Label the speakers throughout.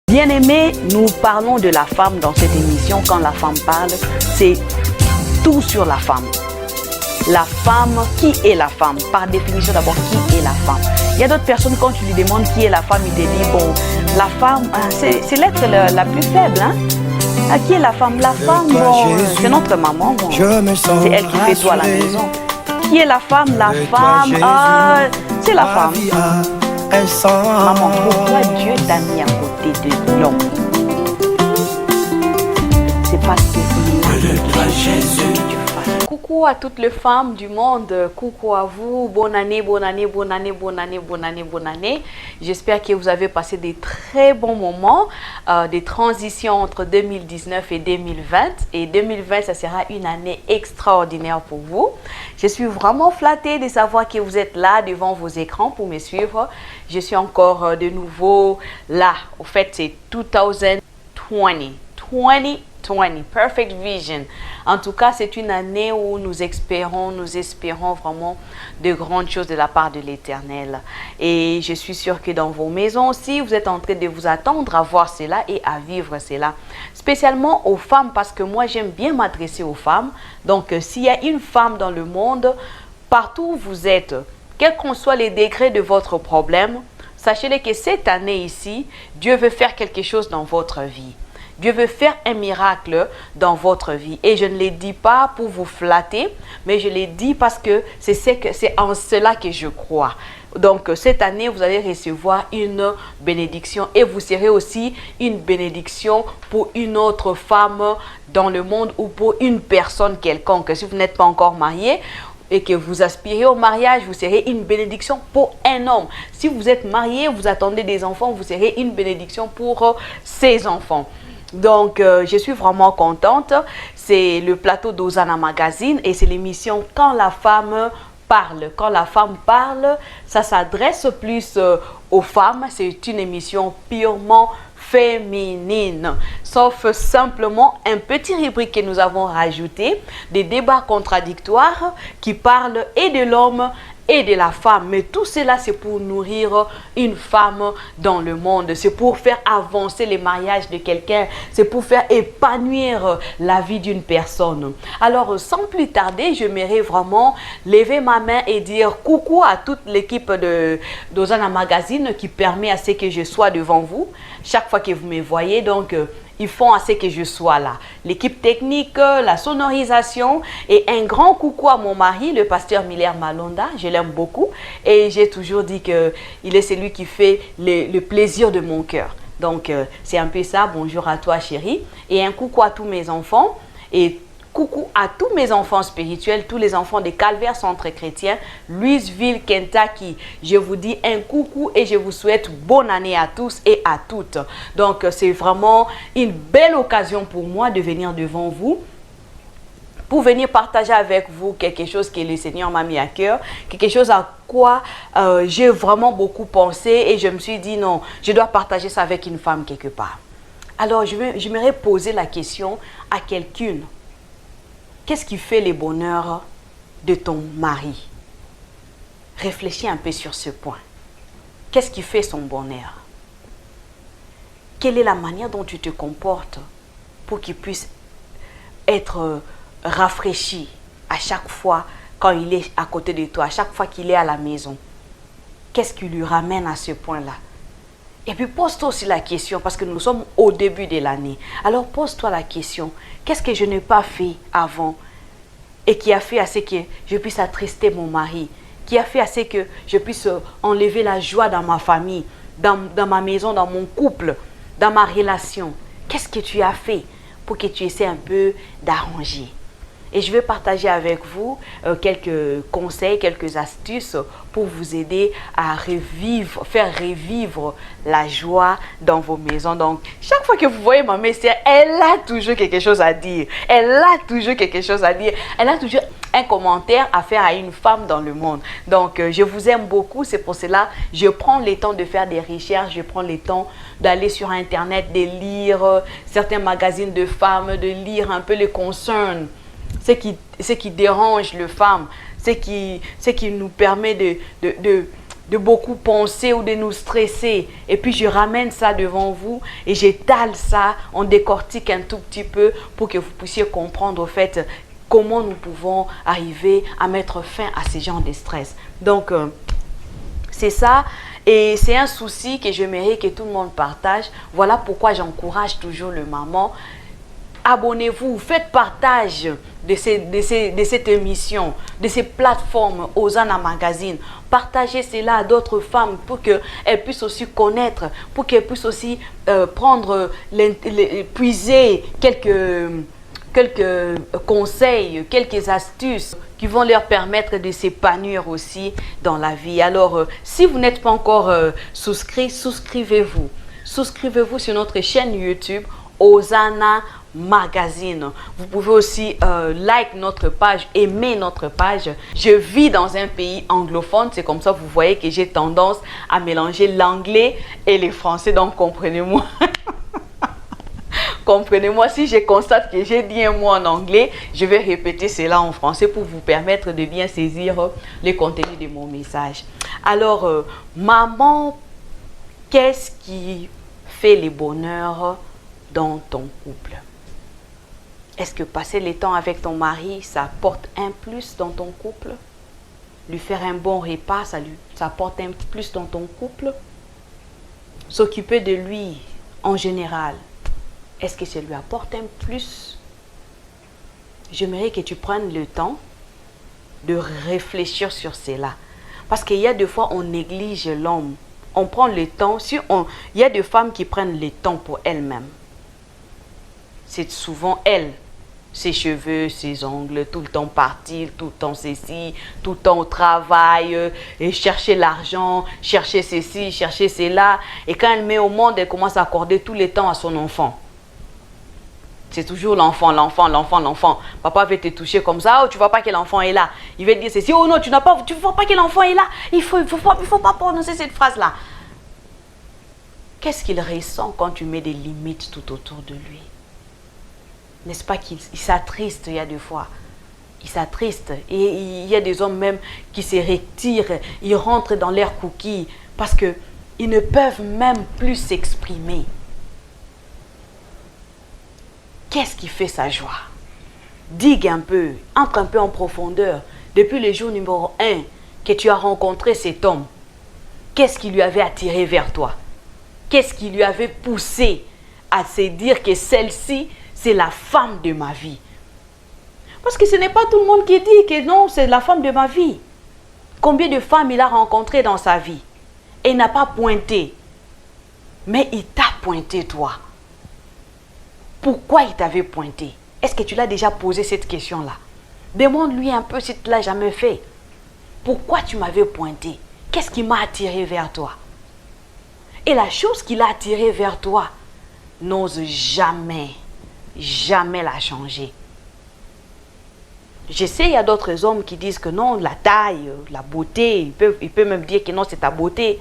Speaker 1: Bien-aimés, nous parlons de la femme dans cette émission. Quand la femme parle, c'est tout sur la femme. La femme, qui est la femme? Par définition, d'abord, qui est la femme? Il y a d'autres personnes, quand tu lui demandes qui est la femme, ils te disent, bon, la femme, c'est l'être la plus faible. Hein? Ah, qui est la femme? La femme, bon, c'est notre maman. Bon. C'est elle qui fait tout à la maison. Qui est la femme? La femme, c'est la femme. Maman, pourquoi Dieu t'a mis à côté de l'homme? C'est parce qu'il a Jésus. Coucou à toutes les femmes du monde, coucou à vous, bonne année, bonne année, bonne année, bonne année, bonne année, bonne année. J'espère que vous avez passé des très bons moments, des transitions entre 2019 et 2020. Et 2020, ça sera une année extraordinaire pour vous. Je suis vraiment flattée de savoir que vous êtes là devant vos écrans pour me suivre. Je suis encore de nouveau là. Au fait, c'est 2020. 2020, Perfect Vision. En tout cas, c'est une année où nous espérons vraiment de grandes choses de la part de l'Éternel. Et je suis sûre que dans vos maisons aussi, vous êtes en train de vous attendre à voir cela et à vivre cela. Spécialement aux femmes, parce que moi, j'aime bien m'adresser aux femmes. Donc, s'il y a une femme dans le monde, partout où vous êtes, quels qu'en soient les degrés de votre problème, sachez-le que cette année ici, Dieu veut faire quelque chose dans votre vie. Dieu veut faire un miracle dans votre vie. Et je ne le dis pas pour vous flatter, mais je le dis parce que c'est en cela que je crois. Donc, cette année, vous allez recevoir une bénédiction et vous serez aussi une bénédiction pour une autre femme dans le monde ou pour une personne quelconque. Si vous n'êtes pas encore marié et que vous aspirez au mariage, vous serez une bénédiction pour un homme. Si vous êtes marié, vous attendez des enfants, vous serez une bénédiction pour ces enfants. Donc, je suis vraiment contente. C'est le plateau d'Hosanna Magazine et c'est l'émission Quand la femme parle. Quand la femme parle, ça s'adresse plus aux femmes. C'est une émission purement féminine. Sauf simplement un petit rubrique que nous avons rajouté, des débats contradictoires qui parlent et de l'homme et de la femme. Mais tout cela, c'est pour nourrir une femme dans le monde. C'est pour faire avancer les mariages de quelqu'un. C'est pour faire épanouir la vie d'une personne. Alors, sans plus tarder, j'aimerais vraiment lever ma main et dire coucou à toute l'équipe d'Hosanna Magazine qui permet à ce que je sois devant vous chaque fois que vous me voyez. Donc, ils font assez que je sois là. L'équipe technique, la sonorisation et un grand coucou à mon mari, le pasteur Miller Malonda. Je l'aime beaucoup et j'ai toujours dit qu'il est celui qui fait le plaisir de mon cœur. Donc, c'est un peu ça. Bonjour à toi, chérie. Et un coucou à tous mes enfants et coucou à tous mes enfants spirituels, tous les enfants des Calvaire Centre Chrétien, Louisville, Kentucky. Je vous dis un coucou et je vous souhaite bonne année à tous et à toutes. Donc, c'est vraiment une belle occasion pour moi de venir devant vous pour venir partager avec vous quelque chose que le Seigneur m'a mis à cœur, quelque chose à quoi j'ai vraiment beaucoup pensé et je me suis dit non, je dois partager ça avec une femme quelque part. Alors, j'aimerais poser la question à quelqu'une. Qu'est-ce qui fait le bonheur de ton mari? Réfléchis un peu sur ce point. Qu'est-ce qui fait son bonheur? Quelle est la manière dont tu te comportes pour qu'il puisse être rafraîchi à chaque fois quand il est à côté de toi, à chaque fois qu'il est à la maison? Qu'est-ce qui lui ramène à ce point-là? Et puis pose-toi aussi la question, parce que nous sommes au début de l'année. Alors pose-toi la question, qu'est-ce que je n'ai pas fait avant et qui a fait à ce que je puisse attrister mon mari, qui a fait à ce que je puisse enlever la joie dans ma famille, dans ma maison, dans mon couple, dans ma relation? Qu'est-ce que tu as fait pour que tu essaies un peu d'arranger? Et je vais partager avec vous quelques conseils, quelques astuces pour vous aider à faire revivre la joie dans vos maisons. Donc, chaque fois que vous voyez ma mère, elle a toujours quelque chose à dire. Elle a toujours quelque chose à dire. Elle un commentaire à faire à une femme dans le monde. Donc, je vous aime beaucoup. C'est pour cela je prends le temps de faire des recherches. Je prends le temps d'aller sur Internet, de lire certains magazines de femmes, de lire un peu les concerns, ce qui dérange les femmes, ce qui nous permet de beaucoup penser ou de nous stresser. Et puis je ramène ça devant vous et j'étale ça, on décortique un tout petit peu pour que vous puissiez comprendre au fait comment nous pouvons arriver à mettre fin à ces genres de stress. Donc, c'est ça. Et c'est un souci que j'aimerais que tout le monde partage. Voilà pourquoi j'encourage toujours le maman. Abonnez-vous, faites partage de cette émission, de ces plateformes Hosanna Magazine. Partagez cela à d'autres femmes pour qu'elles puissent aussi connaître, pour qu'elles puissent aussi puiser quelques conseils, quelques astuces qui vont leur permettre de s'épanouir aussi dans la vie. Alors, si vous n'êtes pas encore souscrit, souscrivez-vous. Souscrivez-vous sur notre chaîne YouTube Hosanna Magazine. Vous pouvez aussi like notre page, aimer notre page. Je vis dans un pays anglophone, c'est comme ça vous voyez que j'ai tendance à mélanger l'anglais et le français, donc comprenez-moi. Comprenez-moi, si je constate que j'ai dit un mot en anglais, je vais répéter cela en français pour vous permettre de bien saisir le contenu de mon message. Alors, maman, qu'est-ce qui fait le bonheur dans ton couple? Est-ce que passer le temps avec ton mari, ça apporte un plus dans ton couple? Lui faire un bon repas, ça apporte un plus dans ton couple? S'occuper de lui en général, est-ce que ça lui apporte un plus? J'aimerais que tu prennes le temps de réfléchir sur cela. Parce qu'il y a des fois, on néglige l'homme. On prend le temps. Il y a des femmes qui prennent le temps pour elles-mêmes. C'est souvent elles. Ses cheveux, ses ongles, tout le temps partir, tout le temps ceci, tout le temps au travail, et chercher l'argent, chercher ceci, chercher cela. Et quand elle met au monde, elle commence à accorder tout le temps à son enfant. C'est toujours l'enfant, l'enfant, l'enfant, l'enfant. Papa va te toucher comme ça. Oh, tu ne vois pas que l'enfant est là. Il va te dire ceci. Oh non, tu ne vois pas que l'enfant est là. Il faut pas prononcer cette phrase-là. Qu'est-ce qu'il ressent quand tu mets des limites tout autour de lui? N'est-ce pas qu'il s'attriste il y a des fois? Il s'attriste. Et il y a des hommes même qui se retirent. Ils rentrent dans leur cookie parce qu'ils ne peuvent même plus s'exprimer. Qu'est-ce qui fait sa joie? Digue un peu, entre un peu en profondeur. Depuis le jour numéro 1 que tu as rencontré cet homme, qu'est-ce qui lui avait attiré vers toi? Qu'est-ce qui lui avait poussé à se dire que celle-ci, c'est la femme de ma vie? Parce que ce n'est pas tout le monde qui dit que non, c'est la femme de ma vie. Combien de femmes il a rencontrées dans sa vie et il n'a pas pointé? Mais il t'a pointé, toi. Pourquoi il t'avait pointé? Est-ce que tu l'as déjà posé cette question-là? Demande-lui un peu si tu ne l'as jamais fait. Pourquoi tu m'avais pointé? Qu'est-ce qui m'a attiré vers toi? Et la chose qui l'a attiré vers toi n'ose jamais, jamais la changer. Je sais, il y a d'autres hommes qui disent que non, la taille, la beauté, il peut même dire que non, c'est ta beauté.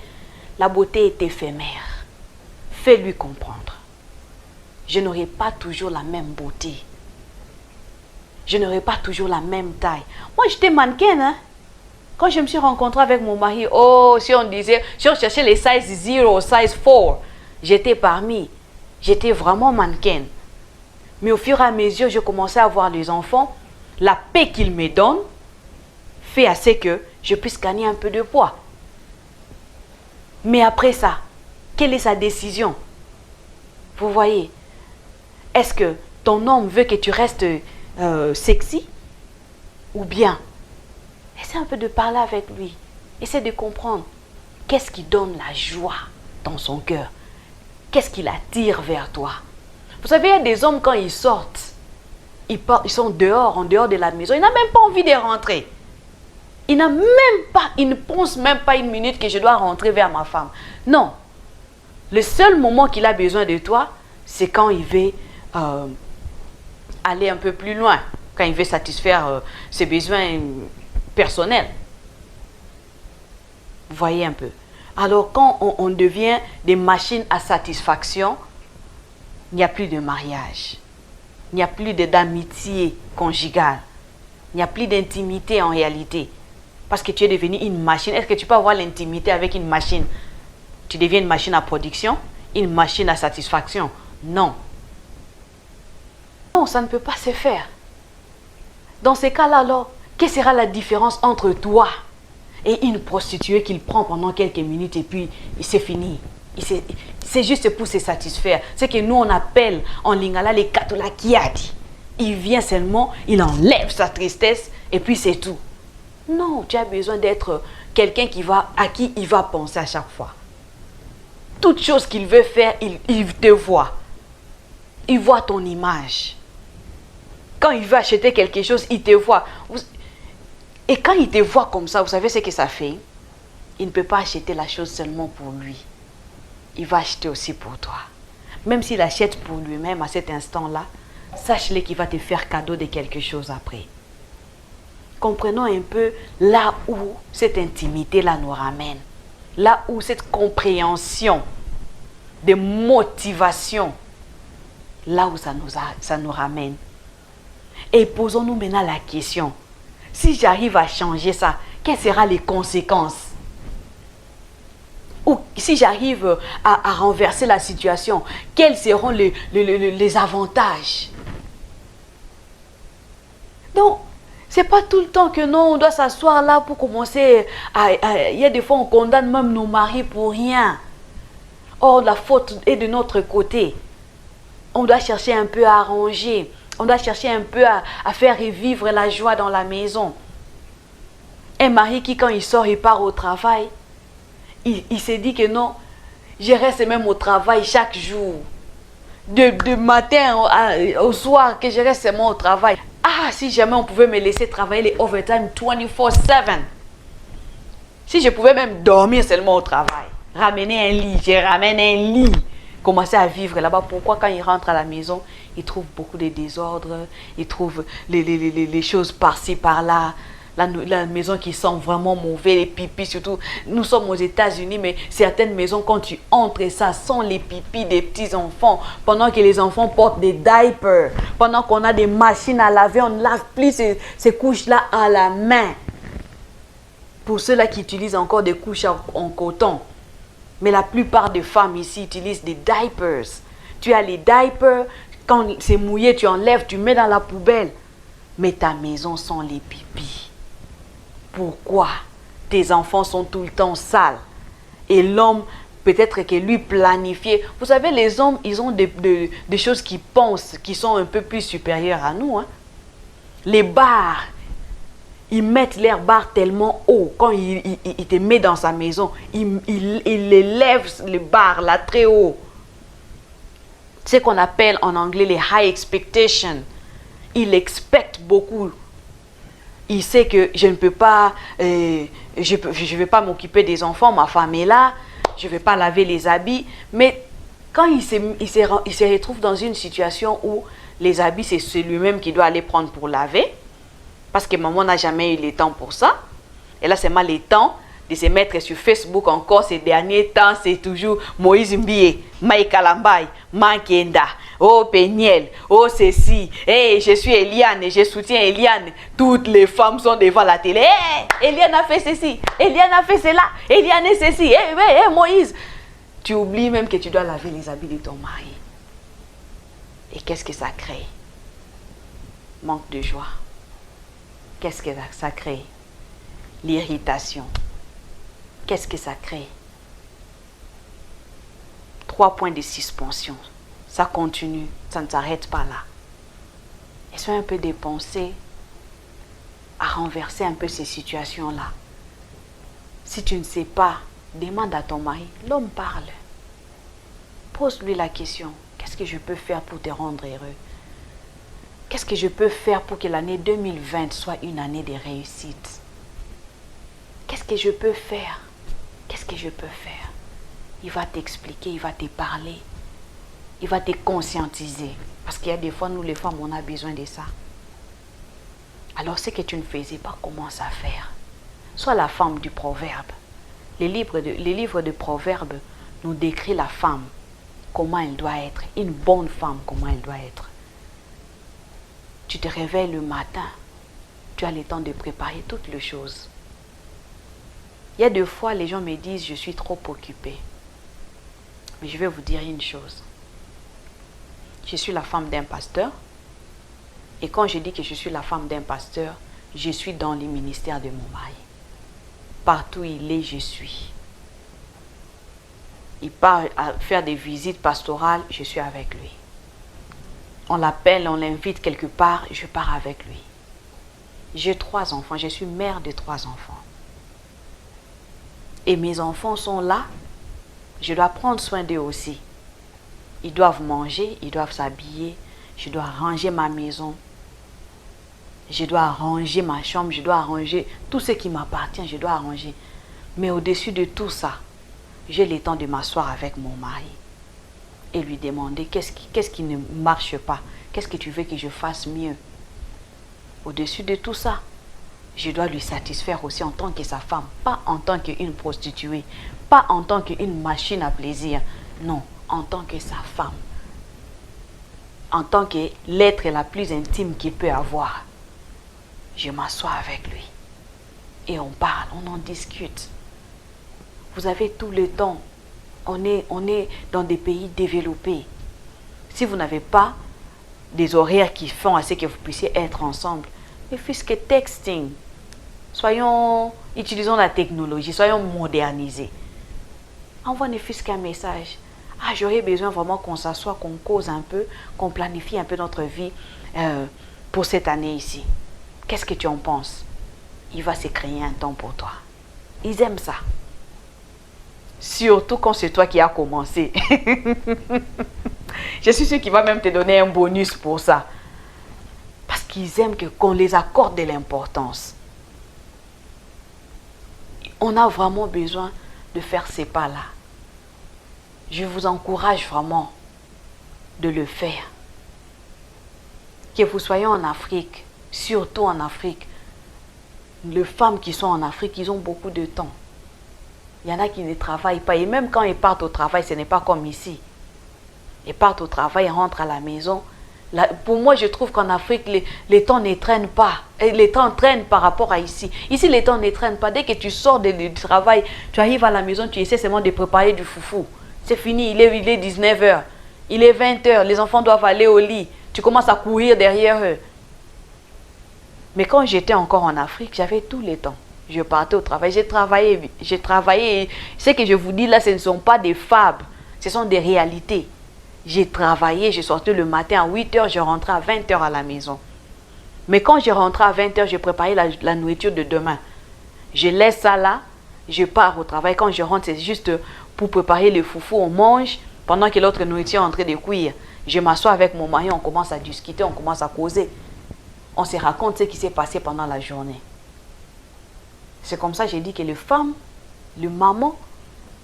Speaker 1: La beauté est éphémère. Fais-lui comprendre. Je n'aurai pas toujours la même beauté. Je n'aurai pas toujours la même taille. Moi, j'étais mannequin, hein. Quand je me suis rencontrée avec mon mari, oh, si on cherchait les size 0, size 4, j'étais parmi. J'étais vraiment mannequin. Mais au fur et à mesure, je commençais à voir les enfants. La paix qu'ils me donnent fait assez que je puisse gagner un peu de poids. Mais après ça, quelle est sa décision? Vous voyez? Est-ce que ton homme veut que tu restes sexy? Ou bien, essaie un peu de parler avec lui. Essaie de comprendre. Qu'est-ce qui donne la joie dans son cœur? Qu'est-ce qui l'attire vers toi? Vous savez, il y a des hommes, quand ils sortent, ils sont dehors, en dehors de la maison. Ils n'ont même pas envie de rentrer. Il ne pense même pas une minute que je dois rentrer vers ma femme. Non. Le seul moment qu'il a besoin de toi, c'est quand il veut aller un peu plus loin. quand il veut satisfaire ses besoins personnels. Vous voyez un peu. Alors quand on devient des machines à satisfaction, il n'y a plus de mariage. Il n'y a plus d'amitié conjugale. Il n'y a plus d'intimité en réalité. Parce que tu es devenu une machine. Est-ce que tu peux avoir l'intimité avec une machine? Tu deviens une machine à production, une machine à satisfaction. Non. Non, ça ne peut pas se faire. Dans ces cas-là, alors, quelle sera la différence entre toi et une prostituée qu'il prend pendant quelques minutes et puis c'est fini? C'est juste pour se satisfaire. C'est que nous, on appelle en lingala les katolakiadi. Il vient seulement, il enlève sa tristesse et puis c'est tout. Non, tu as besoin d'être quelqu'un à qui il va penser à chaque fois. Toute chose qu'il veut faire, il te voit. Il voit ton image. Quand il veut acheter quelque chose, il te voit. Et quand il te voit comme ça, vous savez ce que ça fait? Il ne peut pas acheter la chose seulement pour lui. Il va acheter aussi pour toi. Même s'il achète pour lui-même à cet instant-là, sache-le qu'il va te faire cadeau de quelque chose après. Comprenons un peu là où cette intimité-là nous ramène. Là où cette compréhension de motivation, là où ça nous ramène. Et posons-nous maintenant la question. Si j'arrive à changer ça, quelles seront les conséquences? Ou si j'arrive à renverser la situation, quels seront les avantages? Donc, c'est pas tout le temps que non, on doit s'asseoir là pour commencer il y a des fois on condamne même nos maris pour rien. Or, la faute est de notre côté. On doit chercher un peu à arranger. On doit chercher un peu à faire revivre la joie dans la maison. Un mari qui, quand il sort, il part au travail, il se dit que non, je reste même au travail chaque jour. De matin au soir, que je reste seulement au travail. Ah, si jamais on pouvait me laisser travailler les overtime 24/7. Si je pouvais même dormir seulement au travail. Ramener un lit, je ramène un lit. Commencer à vivre là-bas. Pourquoi quand il rentre à la maison, il trouve beaucoup de désordre, il trouve les choses par-ci, par-là. La maison qui sent vraiment mauvais, les pipis surtout. Nous sommes aux États-Unis, mais certaines maisons, quand tu entres, ça sent les pipis des petits-enfants. Pendant que les enfants portent des diapers, pendant qu'on a des machines à laver, on ne lave plus ces couches-là à la main. Pour ceux-là qui utilisent encore des couches en coton. Mais la plupart des femmes ici utilisent des diapers. Tu as les diapers, quand c'est mouillé, tu enlèves, tu mets dans la poubelle. Mais ta maison sent les pipis. Pourquoi? Tes enfants sont tout le temps sales. Et l'homme, peut-être que lui planifié. Vous savez, les hommes, ils ont des choses qu'ils pensent, qui sont un peu plus supérieures à nous. Hein? Les bars, ils mettent leurs bars tellement haut. Quand il te met dans sa maison, il élève les bars là très haut. C'est ce qu'on appelle en anglais les high expectations. Il expecte beaucoup. Il sait que je ne peux pas, je vais pas m'occuper des enfants, ma femme est là, je ne vais pas laver les habits. Mais quand il se retrouve dans une situation où les habits, c'est lui-même qui doit aller prendre pour laver, parce que maman n'a jamais eu le temps pour ça. Et là, c'est mal le temps de se mettre sur Facebook encore ces derniers temps. C'est toujours Moïse Mbie, Maïka Lambaye, Mankenda, oh Peniel, oh ceci. Hey, je suis Eliane, je soutiens Eliane. Toutes les femmes sont devant la télé. Hey, Eliane a fait ceci, Eliane a fait cela, Eliane est ceci. Hey, Moïse. Tu oublies même que tu dois laver les habits de ton mari. Et qu'est-ce que ça crée? Manque de joie. Qu'est-ce que ça crée? L'irritation. Qu'est-ce que ça crée? 3 points de suspension. Ça continue, ça ne s'arrête pas là. Essayez un peu de penser à renverser un peu ces situations-là. Si tu ne sais pas, demande à ton mari. L'homme parle. Pose-lui la question. Qu'est-ce que je peux faire pour te rendre heureux? Qu'est-ce que je peux faire pour que l'année 2020 soit une année de réussite? Qu'est-ce que je peux faire? Qu'est-ce que je peux faire? Il va t'expliquer, il va te parler. Il va te conscientiser. Parce qu'il y a des fois, nous les femmes, on a besoin de ça. Alors ce que tu ne faisais pas, commence à faire. Sois la femme du proverbe. Les livres de proverbes nous décrit la femme, comment elle doit être. Une bonne femme, comment elle doit être. Tu te réveilles le matin, tu as le temps de préparer toutes les choses. Il y a des fois, les gens me disent, je suis trop occupée. Mais je vais vous dire une chose. Je suis la femme d'un pasteur. Et quand je dis que je suis la femme d'un pasteur, je suis dans le ministère de mon mari. Partout où il est, je suis. Il part à faire des visites pastorales, je suis avec lui. On l'appelle, on l'invite quelque part, je pars avec lui. J'ai 3 enfants, je suis mère de 3 enfants. Et mes enfants sont là, je dois prendre soin d'eux aussi. Ils doivent manger, ils doivent s'habiller, je dois ranger ma maison, je dois arranger ma chambre, je dois arranger tout ce qui m'appartient, je dois arranger. Mais au-dessus de tout ça, j'ai le temps de m'asseoir avec mon mari et lui demander qu'est-ce qui ne marche pas, qu'est-ce que tu veux que je fasse mieux. Au-dessus de tout ça, je dois lui satisfaire aussi en tant que sa femme, pas en tant qu'une prostituée, pas en tant qu'une machine à plaisir, non, en tant que sa femme, en tant que l'être la plus intime qu'il peut avoir. Je m'assois avec lui et on parle, on en discute. Vous avez tout le temps. On est dans des pays développés. Si vous n'avez pas des horaires qui font à ce que vous puissiez être ensemble, ne fût-ce que texting. Utilisons la technologie, soyons modernisés. Envoie ne fût-ce qu'un message. Ah, j'aurais besoin vraiment qu'on s'assoie, qu'on cause un peu, qu'on planifie un peu notre vie pour cette année ici. Qu'est-ce que tu en penses? Il va se créer un temps pour toi. Ils aiment ça. Surtout quand c'est toi qui as commencé. Je suis sûre qu'il va même te donner un bonus pour ça. Parce qu'ils aiment qu'on les accorde de l'importance. On a vraiment besoin de faire ces pas-là. Je vous encourage vraiment de le faire. Que vous soyez en Afrique, surtout en Afrique, les femmes qui sont en Afrique, ils ont beaucoup de temps. Il y en a qui ne travaillent pas. Et même quand ils partent au travail, ce n'est pas comme ici. Ils partent au travail, ils rentrent à la maison. Pour moi, je trouve qu'en Afrique, les temps ne traînent pas. Et les temps traînent par rapport à ici. Ici, les temps ne traînent pas. Dès que tu sors du travail, tu arrives à la maison, tu essaies seulement de préparer du foufou. C'est fini, il est 19h. Il est 20h, les enfants doivent aller au lit. Tu commences à courir derrière eux. Mais quand j'étais encore en Afrique, j'avais tout le temps. Je partais au travail, j'ai travaillé. Ce que je vous dis là, ce ne sont pas des fables, ce sont des réalités. J'ai travaillé, je sortais le matin à 8h, je rentrais à 20h à la maison. Mais quand je rentrais à 20h, je préparais la nourriture de demain. Je laisse ça là, je pars au travail. Quand je rentre, c'est juste pour préparer le foufou, on mange, pendant que l'autre nourriture est en train de cuire. Je m'assois avec mon mari, on commence à discuter, on commence à causer. On se raconte ce qui s'est passé pendant la journée. C'est comme ça que j'ai dit que les femmes, les mamans,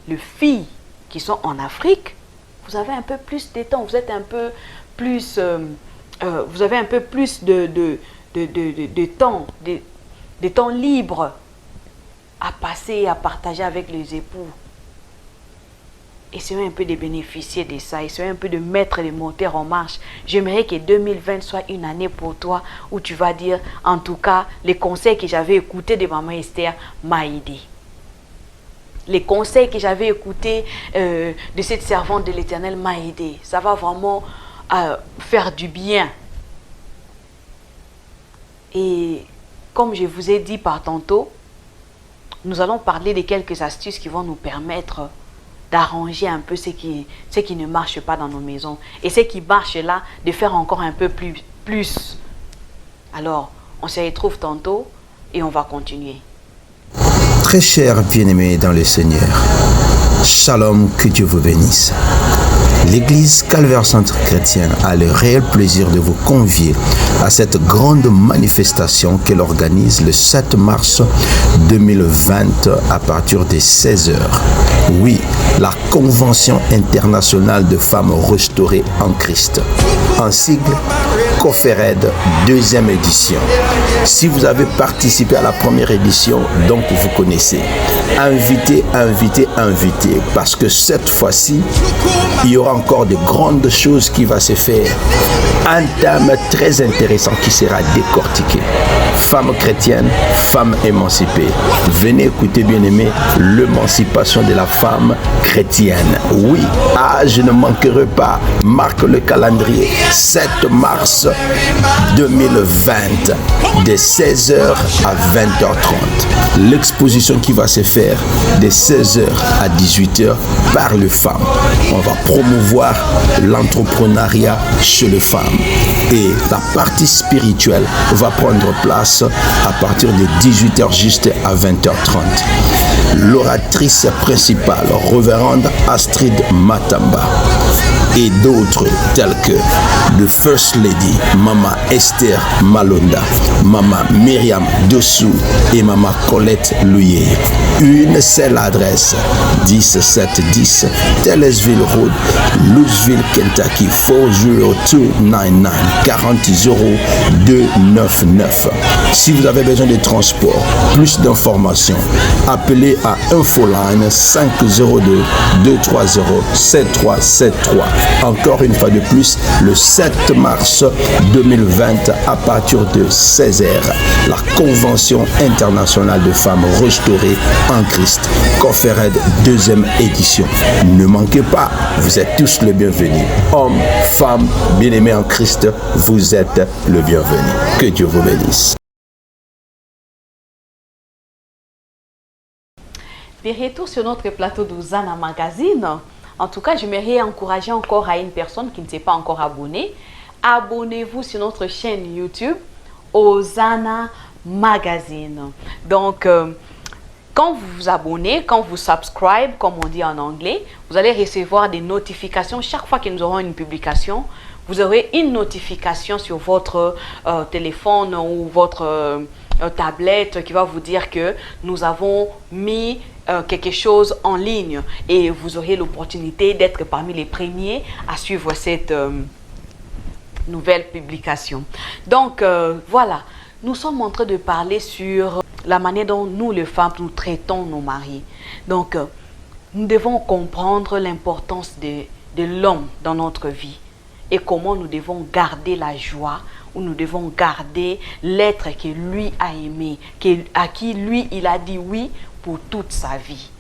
Speaker 1: les filles qui sont en Afrique, vous avez un peu plus de temps, vous êtes un peu plus, vous avez un peu plus de temps libre à passer, à partager avec les époux. Essayons un peu de bénéficier de ça, essayons un peu de mettre les moteurs en marche. J'aimerais que 2020 soit une année pour toi où tu vas dire, en tout cas, les conseils que j'avais écoutés de Maman Esther m'ont aidé. Les conseils que j'avais écoutés de cette servante de l'Éternel m'ont aidé. Ça va vraiment faire du bien. Et comme je vous ai dit par tantôt, nous allons parler de quelques astuces qui vont nous permettre d'arranger un peu ce qui ne marche pas dans nos maisons. Et ce qui marche là, de faire encore un peu plus. Alors, on se retrouve tantôt et on va continuer.
Speaker 2: Très chers bien-aimés dans le Seigneur, Shalom, que Dieu vous bénisse. L'Église Calvaire Centre Chrétien a le réel plaisir de vous convier à cette grande manifestation qu'elle organise le 7 mars 2020 à partir de 16h. Oui, la Convention internationale de femmes restaurées en Christ. En sigle, Coffee-Red, deuxième édition. Si vous avez participé à la première édition, donc vous connaissez. Invitez, invitez, invitez, parce que cette fois-ci, il y aura encore de grandes choses qui vont se faire. Un thème très intéressant qui sera décortiqué. Femmes chrétiennes, femmes émancipées. Venez écouter, bien-aimés, l'émancipation de la femme chrétienne. Oui, je ne manquerai pas. Marque le calendrier. 7 mars 2020, de 16h à 20h30. L'exposition qui va se faire de 16h à 18h par les femmes. On va promouvoir l'entrepreneuriat chez les femmes. Et la partie spirituelle va prendre place à partir de 18h juste à 20h30. L'oratrice principale, révérende Astrid Matamba, et d'autres tels que le First Lady, Mama Esther Malonda, Mama Myriam Dessou et Mama Colette Louyer. Une seule adresse, 10710 Tellesville Road, Louisville, Kentucky, 40299, 40 299. Si vous avez besoin de transport, plus d'informations, appelez à Infoline 502 230 7373. Encore une fois de plus, le 7 mars 2020 à partir de 16h, la Convention internationale de femmes restaurées en Christ, Coffee-Red, deuxième édition. Ne manquez pas, vous êtes tous les bienvenus. Hommes, femmes, bien-aimés en Christ, vous êtes le bienvenu. Que Dieu vous bénisse.
Speaker 1: De retour sur notre plateau d'Hosanna Magazine. En tout cas, j'aimerais encourager encore à une personne qui ne s'est pas encore abonnée. Abonnez-vous sur notre chaîne YouTube Hosanna Magazine. Donc, quand vous vous abonnez, quand vous subscribe, comme on dit en anglais, vous allez recevoir des notifications. Chaque fois que nous aurons une publication, vous aurez une notification sur votre téléphone ou votre tablette qui va vous dire que nous avons mis quelque chose en ligne et vous aurez l'opportunité d'être parmi les premiers à suivre cette nouvelle publication. Donc voilà, nous sommes en train de parler sur la manière dont nous les femmes nous traitons nos maris. Donc nous devons comprendre l'importance de l'homme dans notre vie et comment nous devons garder la joie, où nous devons garder l'être que lui a aimé, à qui lui il a dit oui pour toute sa vie.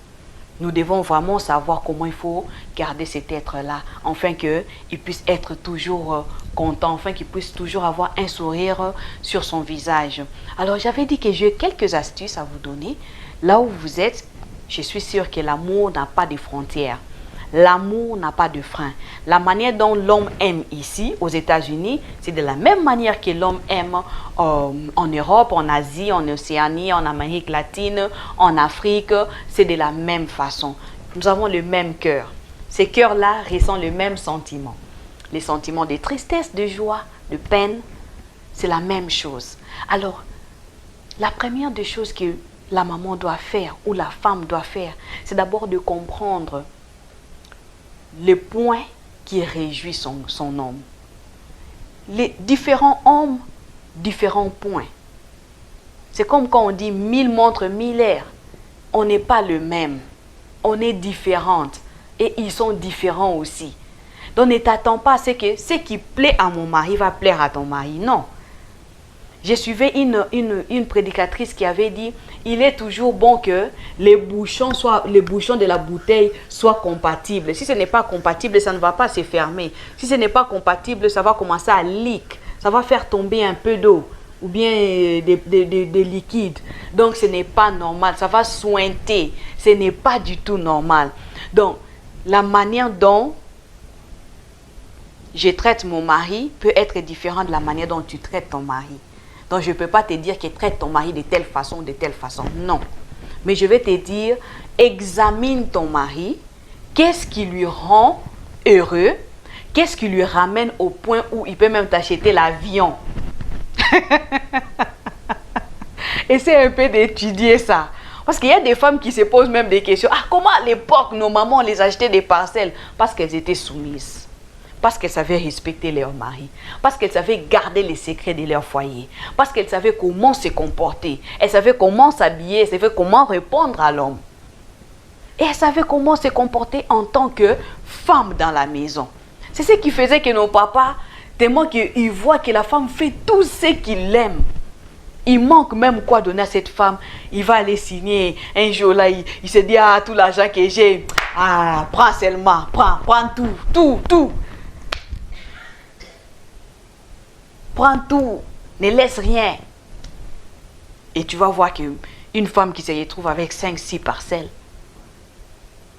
Speaker 1: Nous devons vraiment savoir comment il faut garder cet être-là, afin qu'il puisse être toujours content, afin qu'il puisse toujours avoir un sourire sur son visage. Alors j'avais dit que j'ai quelques astuces à vous donner. Là où vous êtes, je suis sûre que l'amour n'a pas de frontières. L'amour n'a pas de frein. La manière dont l'homme aime ici, aux États-Unis, c'est de la même manière que l'homme aime en Europe, en Asie, en Océanie, en Amérique latine, en Afrique. C'est de la même façon. Nous avons le même cœur. Ces cœurs-là ressentent le même sentiment. Les sentiments de tristesse, de joie, de peine, c'est la même chose. Alors, la première des choses que la maman doit faire ou la femme doit faire, c'est d'abord de comprendre les points qui réjouissent son homme. Les différents hommes, différents points. C'est comme quand on dit 1000 montres, 1000 airs. On n'est pas le même. On est différentes. Et ils sont différents aussi. Donc ne t'attends pas à ce que ce qui plaît à mon mari va plaire à ton mari. Non. J'ai suivi une prédicatrice qui avait dit il est toujours bon que les bouchons de la bouteille soient compatibles. Si ce n'est pas compatible, ça ne va pas se fermer. Si ce n'est pas compatible, ça va commencer à leak. Ça va faire tomber un peu d'eau ou bien des liquides. Donc ce n'est pas normal. Ça va sointer. Ce n'est pas du tout normal. Donc la manière dont je traite mon mari peut être différente de la manière dont tu traites ton mari. Donc, je ne peux pas te dire que traite ton mari de telle façon, de telle façon. Non. Mais je vais te dire, examine ton mari. Qu'est-ce qui lui rend heureux? Qu'est-ce qui lui ramène au point où il peut même t'acheter l'avion? Essaie un peu d'étudier ça. Parce qu'il y a des femmes qui se posent même des questions. Ah, comment à l'époque, nos mamans les achetaient des parcelles? Parce qu'elles étaient soumises. Parce qu'elles savaient respecter leur mari. Parce qu'elles savaient garder les secrets de leur foyer. Parce qu'elles savaient comment se comporter. Elles savaient comment s'habiller. Elles savaient comment répondre à l'homme. Et elles savaient comment se comporter en tant que femme dans la maison. C'est ce qui faisait que nos papas, tellement qu'ils voient que la femme fait tout ce qu'il aime. Il manque même quoi donner à cette femme. Il va aller signer. Un jour là, il se dit, ah, tout l'argent que j'ai, ah, prends seulement, prends tout. Prends tout, ne laisse rien. Et tu vas voir qu'une femme qui se retrouve avec 5-6 parcelles,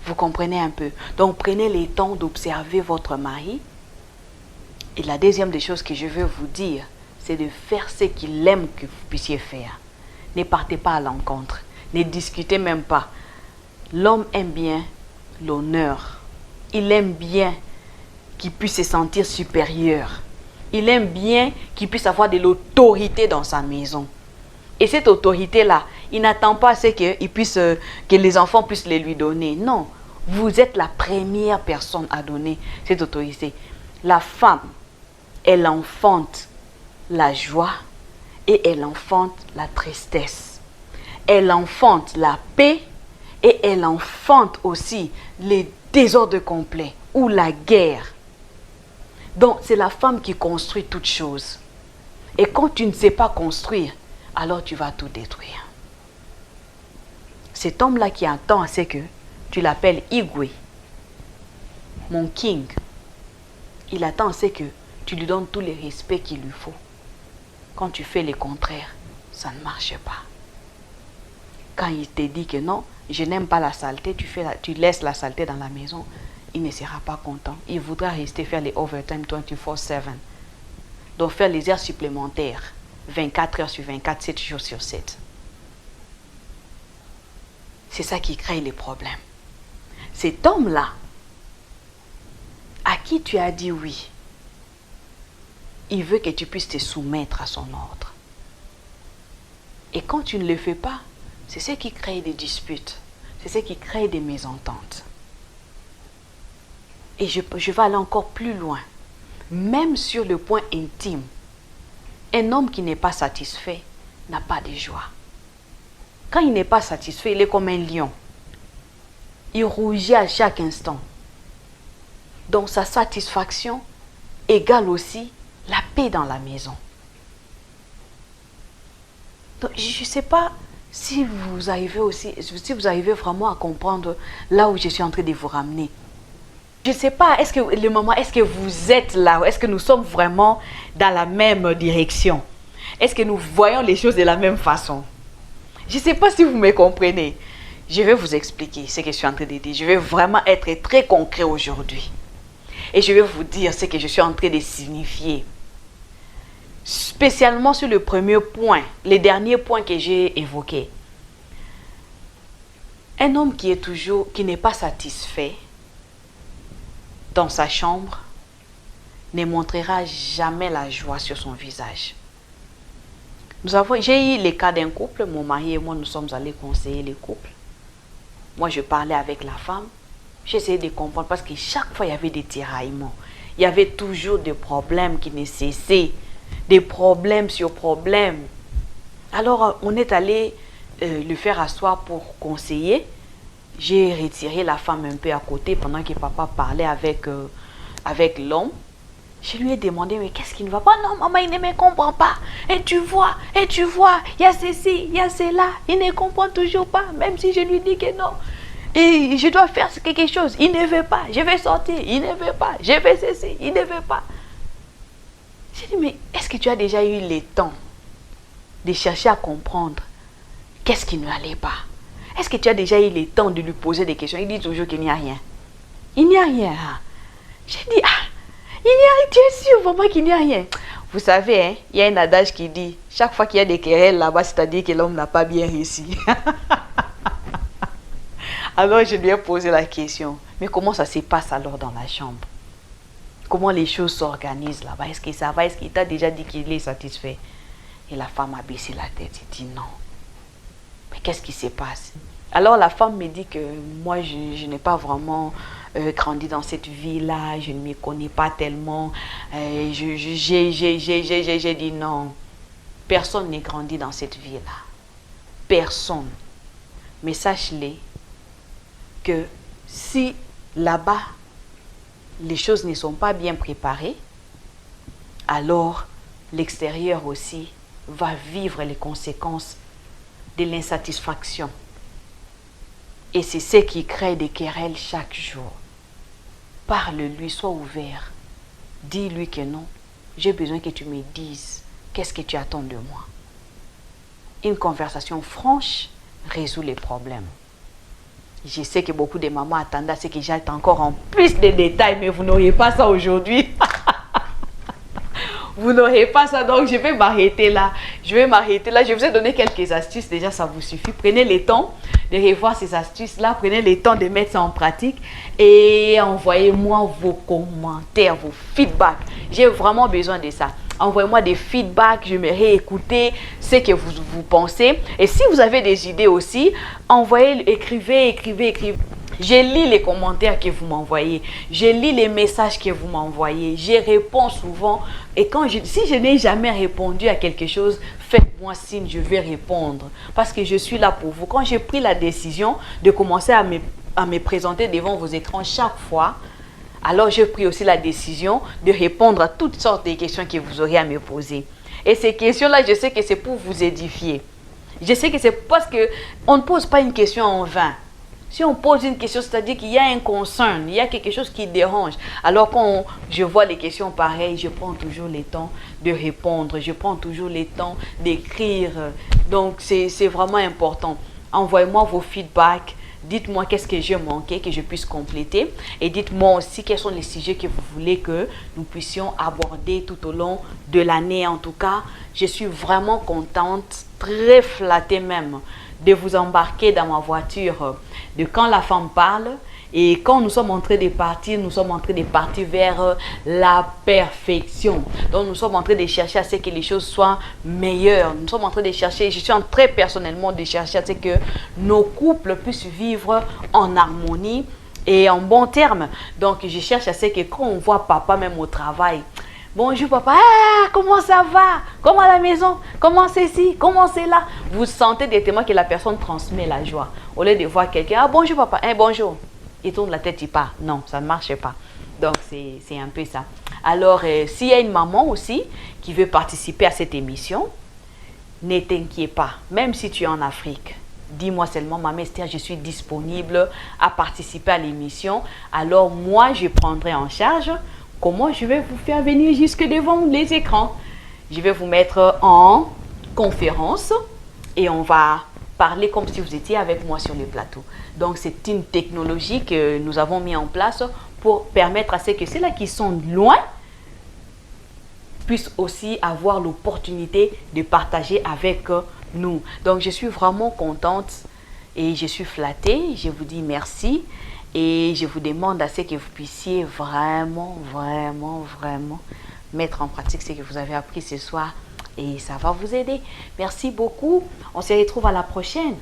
Speaker 1: vous comprenez un peu. Donc prenez le temps d'observer votre mari. Et la deuxième des choses que je veux vous dire, c'est de faire ce qu'il aime que vous puissiez faire. Ne partez pas à l'encontre. Ne discutez même pas. L'homme aime bien l'honneur. Il aime bien qu'il puisse se sentir supérieur. Il aime bien qu'il puisse avoir de l'autorité dans sa maison. Et cette autorité-là, il n'attend pas à ce que les enfants puissent les lui donner. Non, vous êtes la première personne à donner cette autorité. La femme, elle enfante la joie et elle enfante la tristesse. Elle enfante la paix et elle enfante aussi les désordres complets ou la guerre. Donc c'est la femme qui construit toutes choses. Et quand tu ne sais pas construire, alors tu vas tout détruire. Cet homme-là qui attend, c'est que tu l'appelles Igwe, mon king. Il attend, c'est que tu lui donnes tous les respects qu'il lui faut. Quand tu fais le contraire, ça ne marche pas. Quand il te dit que non, je n'aime pas la saleté, tu laisses la saleté dans la maison, il ne sera pas content. Il voudra rester faire les overtime 24/7. Donc faire les heures supplémentaires, 24 heures sur 24, 7 jours sur 7. C'est ça qui crée les problèmes. Cet homme-là, à qui tu as dit oui, il veut que tu puisses te soumettre à son ordre. Et quand tu ne le fais pas, c'est ce qui crée des disputes. C'est ce qui crée des mésententes. Et je vais aller encore plus loin. Même sur le point intime, un homme qui n'est pas satisfait n'a pas de joie. Quand il n'est pas satisfait, il est comme un lion. Il rougit à chaque instant. Donc sa satisfaction égale aussi la paix dans la maison. Donc, je ne sais pas si vous arrivez vraiment à comprendre là où je suis en train de vous ramener. Je ne sais pas, est-ce que vous êtes là, est-ce que nous sommes vraiment dans la même direction? Est-ce que nous voyons les choses de la même façon? Je ne sais pas si vous me comprenez. Je vais vous expliquer ce que je suis en train de dire. Je vais vraiment être très concret aujourd'hui. Et je vais vous dire ce que je suis en train de signifier. Spécialement sur le premier point, les derniers points que j'ai évoqués. Un homme qui n'est pas satisfait dans sa chambre ne montrera jamais la joie sur son visage. J'ai eu le cas d'un couple, mon mari et moi nous sommes allés conseiller les couples. Moi je parlais avec la femme, j'essayais de comprendre parce que chaque fois il y avait des tiraillements. Il y avait toujours des problèmes qui ne cessaient, des problèmes sur problèmes. Alors on est allé le faire asseoir pour conseiller. J'ai retiré la femme un peu à côté pendant que papa parlait avec l'homme. Je lui ai demandé, mais qu'est-ce qui ne va pas? Non, maman, il ne me comprend pas. Et tu vois, il y a ceci, il y a cela. Il ne comprend toujours pas, même si je lui dis que non. Et je dois faire quelque chose. Il ne veut pas. Je vais sortir. Il ne veut pas. Je vais ceci. Il ne veut pas. J'ai dit, mais est-ce que tu as déjà eu le temps de chercher à comprendre qu'est-ce qui ne allait pas? Est-ce que tu as déjà eu le temps de lui poser des questions? Il dit toujours qu'il n'y a rien. Il n'y a rien. J'ai dit, il n'y a rien. Tu es sûr vraiment qu'il n'y a rien? Vous savez, hein, il y a un adage qui dit, chaque fois qu'il y a des querelles là-bas, c'est-à-dire que l'homme n'a pas bien réussi. Alors je lui ai posé la question, mais comment ça se passe alors dans la chambre? Comment les choses s'organisent là-bas? Est-ce que ça va? Est-ce qu'il t'a déjà dit qu'il est satisfait? Et la femme a baissé la tête et dit non. Mais qu'est-ce qui se passe? Alors la femme me dit que moi je n'ai pas vraiment grandi dans cette vie-là, je ne m'y connais pas tellement. J'ai dit non, personne n'est grandi dans cette vie-là. Personne. Mais sache-les que si là-bas, les choses ne sont pas bien préparées, alors l'extérieur aussi va vivre les conséquences de l'insatisfaction. Et c'est ce qui crée des querelles chaque jour. Parle-lui, sois ouvert. Dis-lui que non, j'ai besoin que tu me dises qu'est-ce que tu attends de moi. Une conversation franche résout les problèmes. Je sais que beaucoup de mamans attendent à ce que j'aille encore en plus de détails, mais vous n'auriez pas ça aujourd'hui. Vous n'aurez pas ça, donc je vais m'arrêter là. Je vous ai donné quelques astuces, déjà ça vous suffit. Prenez le temps de revoir ces astuces-là, prenez le temps de mettre ça en pratique et envoyez-moi vos commentaires, vos feedbacks. J'ai vraiment besoin de ça. Envoyez-moi des feedbacks, je me réécouter ce que vous pensez. Et si vous avez des idées aussi, envoyez, écrivez. Je lis les commentaires que vous m'envoyez. Je lis les messages que vous m'envoyez. Je réponds souvent. Et si je n'ai jamais répondu à quelque chose, faites-moi signe, je vais répondre. Parce que je suis là pour vous. Quand j'ai pris la décision de commencer à me présenter devant vos écrans chaque fois, alors j'ai pris aussi la décision de répondre à toutes sortes de questions que vous aurez à me poser. Et ces questions-là, je sais que c'est pour vous édifier. Je sais que c'est parce qu'on ne pose pas une question en vain. Si on pose une question, c'est-à-dire qu'il y a un concern, il y a quelque chose qui dérange. Alors quand je vois les questions pareilles, je prends toujours le temps de répondre, je prends toujours le temps d'écrire. Donc c'est vraiment important. Envoyez-moi vos feedbacks. Dites-moi qu'est-ce que j'ai manqué, que je puisse compléter. Et dites-moi aussi quels sont les sujets que vous voulez que nous puissions aborder tout au long de l'année. En tout cas, je suis vraiment contente, très flattée même, de vous embarquer dans ma voiture de Quand la femme parle. Et quand nous sommes en train de partir, vers la perfection. Donc nous sommes en train de chercher à ce que les choses soient meilleures. Nous sommes en train de chercher, je suis en train personnellement de chercher à ce que nos couples puissent vivre en harmonie et en bon terme. Donc je cherche à ce que quand on voit papa même au travail, bonjour papa, ah, comment ça va? Comment à la maison? Comment c'est ci? Comment c'est là? Vous sentez directement que la personne transmet la joie. Au lieu de voir quelqu'un, ah bonjour papa, bonjour. Il tourne la tête, il part. Non, ça ne marche pas. Donc, c'est un peu ça. Alors, s'il y a une maman aussi qui veut participer à cette émission, ne t'inquiète pas. Même si tu es en Afrique, dis-moi seulement, Maman Esther, je suis disponible à participer à l'émission. Alors, moi, je prendrai en charge comment je vais vous faire venir jusque devant les écrans. Je vais vous mettre en conférence et on va parler comme si vous étiez avec moi sur le plateau. Donc, c'est une technologie que nous avons mis en place pour permettre à ceux que ceux-là qui sont loin puissent aussi avoir l'opportunité de partager avec nous. Donc, je suis vraiment contente et je suis flattée. Je vous dis merci et je vous demande à ce que vous puissiez vraiment mettre en pratique ce que vous avez appris ce soir et ça va vous aider. Merci beaucoup. On se retrouve à la prochaine.